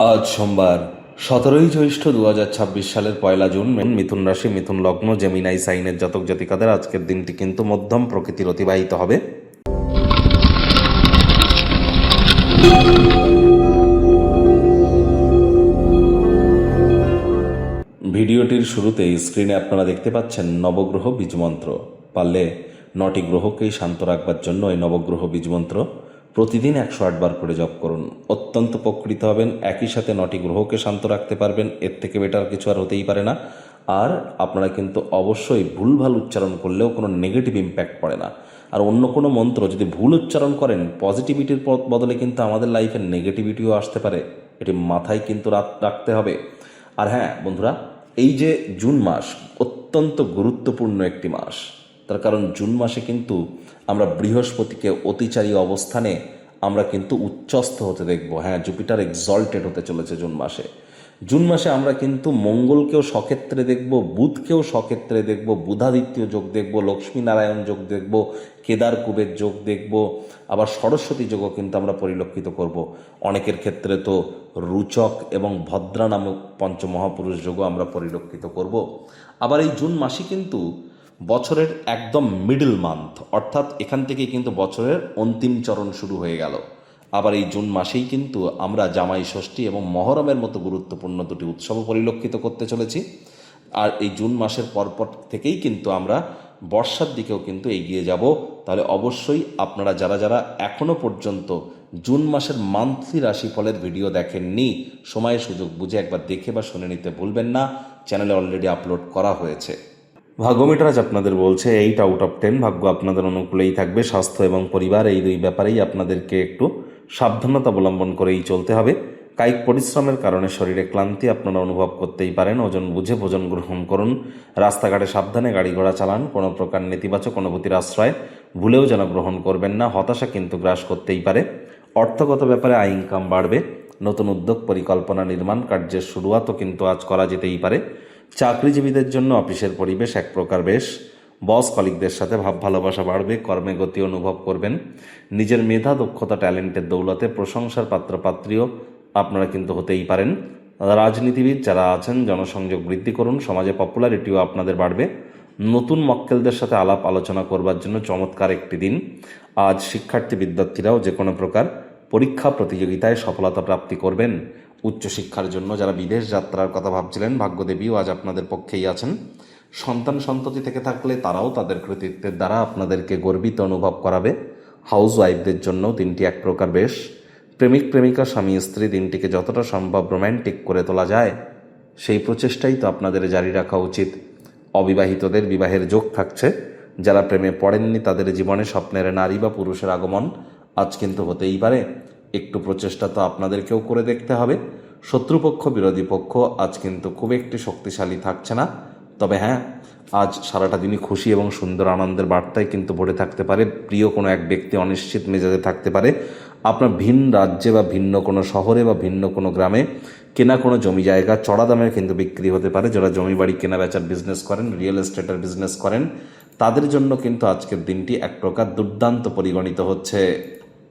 আজ সোমবার 17ই জ্যৈষ্ঠ 2026 সালের 1 জুন। মিথুন রাশি, মিথুন লগ্ন, জেমিনাই সাইনের জাতক জাতিকাদের আজকের দিনটি কিন্তু মধ্যম প্রকৃতির অতিবাহিত হবে। ভিডিওটির শুরুতেই স্ক্রিনে আপনারা দেখতে পাচ্ছেন নবগ্রহ বীজমন্ত্র। পারলে 9টি গ্রহকেই শান্ত রাখবার জন্য এই নবগ্রহ বীজমন্ত্র প্রতিদিন 108 বার করে জপ করুন। অত্যন্ত উপকৃত হবেন। একই সাথে 9টি গ্রহকে শান্ত রাখতে পারবেন, এর থেকে বেটার কিছু আর হতেই পারে না। আর আপনারা কিন্তু অবশ্যই ভুলভাল উচ্চারণ করলেও কোনো নেগেটিভ ইম্প্যাক্ট পড়ে না। আর অন্য কোনো মন্ত্র যদি ভুল উচ্চারণ করেন, পজিটিভিটির বদলে কিন্তু আমাদের লাইফে নেগেটিভিটিও আসতে পারে। এটি মাথায় কিন্তু রাখতে হবে। আর হ্যাঁ বন্ধুরা, এই যে জুন মাস অত্যন্ত গুরুত্বপূর্ণ একটি মাস, তার কারণ জুন মাসে কিন্তু আমরা বৃহস্পতিকে অতিচারী অবস্থানে আমরা কিন্তু উচ্চস্থ হতে দেখব। হ্যাঁ, জুপিটার এক্সল্টেড হতে চলেছে জুন মাসে। জুন মাসে আমরা কিন্তু মঙ্গলকেও সক্ষেত্রে দেখব, বুধকেও সক্ষেত্রে দেখব, বুধাদিত্য যোগ দেখব, লক্ষ্মীনারায়ণ যোগ দেখব, কেদার কুবের যোগ দেখব, আবার সরস্বতী যোগও কিন্তু আমরা পরিলক্ষিত করব। অনেকের ক্ষেত্রে তো রুচক এবং ভদ্রা নামক পঞ্চমহাপুরুষ যোগও আমরা পরিলক্ষিত করব। আবার এই জুন মাসই কিন্তু বছরের একদম মিডল মান্থ, অর্থাৎ এখান থেকে কিন্তু বছরের অন্তিম চরণ শুরু হয়ে গেল। আবার এই জুন মাসেই কিন্তু আমরা জামাই ষষ্ঠী এবং মহরমের মতো গুরুত্বপূর্ণ দুটি উৎসবও পরিলক্ষিত করতে চলেছি। আর এই জুন মাসের পরপর থেকেই কিন্তু আমরা বর্ষার দিকেও কিন্তু এগিয়ে যাব। তাহলে অবশ্যই আপনারা যারা যারা এখনও পর্যন্ত জুন মাসের মান্থলি রাশিফলের ভিডিও দেখেননি, সময় সুযোগ বুঝে একবার দেখে বা শুনে নিতে ভুলবেন না। চ্যানেলে অলরেডি আপলোড করা হয়েছে। ভাগ্যমিটার আজ আপনাদের বলছে 8/10 ভাগ্য আপনাদের অনুকূলেই থাকবে। স্বাস্থ্য এবং পরিবার এই দুই ব্যাপারেই আপনাদেরকে একটু সাবধানতা অবলম্বন করেই চলতে হবে। কায়িক পরিশ্রমের কারণে শরীরে ক্লান্তি আপনারা অনুভব করতেই পারেন। ওজন বুঝে ভোজন গ্রহণ করুন। রাস্তাঘাটে সাবধানে গাড়ি ঘোড়া চালান। কোনো প্রকার নেতিবাচক অনুভূতির আশ্রয় ভুলেও যেন গ্রহণ করবেন না। হতাশা কিন্তু গ্রাস করতেই পারে। অর্থগত ব্যাপারে আয় ইনকাম বাড়বে। নতুন উদ্যোগ, পরিকল্পনা, নির্মাণ কার্যের শুরুয়াতও কিন্তু আজ করা যেতেই পারে। চাকরিজীবীদের জন্য অফিসের পরিবেশ এক প্রকার বেশ। বস কলিগদের সাথে ভাব ভালোবাসা বাড়বে। কর্মে গতি অনুভব করবেন। নিজের মেধা, দক্ষতা, ট্যালেন্টের দৌলতে প্রশংসার পাত্রপাত্রীও আপনারা কিন্তু হতেই পারেন। রাজনীতিবিদ যারা আছেন, জনসংযোগ বৃদ্ধি করুন। সমাজে পপুলারিটিও আপনাদের বাড়বে। নতুন মক্কেলদের সাথে আলাপ আলোচনা করবার জন্য চমৎকার একটি দিন। আজ শিক্ষার্থী বিদ্যার্থীরাও যে কোনো প্রকার পরীক্ষা প্রতিযোগিতায় সফলতা প্রাপ্তি করবেন। উচ্চশিক্ষার জন্য যারা বিদেশ যাত্রার কথা ভাবছিলেন, ভাগ্যদেবীও আজ আপনাদের পক্ষেই আছেন। সন্তান সন্ততি থেকে থাকলে তারাও তাদের কৃতিত্বের দ্বারা আপনাদেরকে গর্বিত অনুভব করাবে। হাউস ওয়াইফদের জন্য দিনটি এক প্রকার বেশ। প্রেমিক প্রেমিকা, স্বামী স্ত্রী দিনটিকে যতটা সম্ভব রোম্যান্টিক করে তোলা যায় সেই প্রচেষ্টাই তো আপনাদের জারি রাখা উচিত। অবিবাহিতদের বিবাহের যোগ থাকছে। যারা প্রেমে পড়েননি তাদের জীবনে স্বপ্নের নারী বা পুরুষের আগমন আজ কিন্তু হতেই পারে। একটু প্রচেষ্টা তো আপনাদেরকেও করে দেখতে হবে। শত্রুপক্ষ, বিরোধী পক্ষ আজ কিন্তু খুব একটি শক্তিশালী থাকছে না। তবে হ্যাঁ, আজ সারাটা দিনই খুশি এবং সুন্দর আনন্দের বার্তায় কিন্তু ভরে থাকতে পারে। প্রিয় কোনো এক ব্যক্তি অনিশ্চিত মেজাজে থাকতে পারে। আপনার ভিন রাজ্যে বা ভিন্ন কোনো শহরে বা ভিন্ন কোনো গ্রামে কেনা কোনো জমি জায়গা চড়া দামে কিন্তু বিক্রি হতে পারে। যারা জমি বাড়ি কেনা বেচার বিজনেস করেন, রিয়েল এস্টেটের বিজনেস করেন, তাদের জন্য কিন্তু আজকের দিনটি এক প্রকার দুর্দান্ত পরিগণিত হচ্ছে।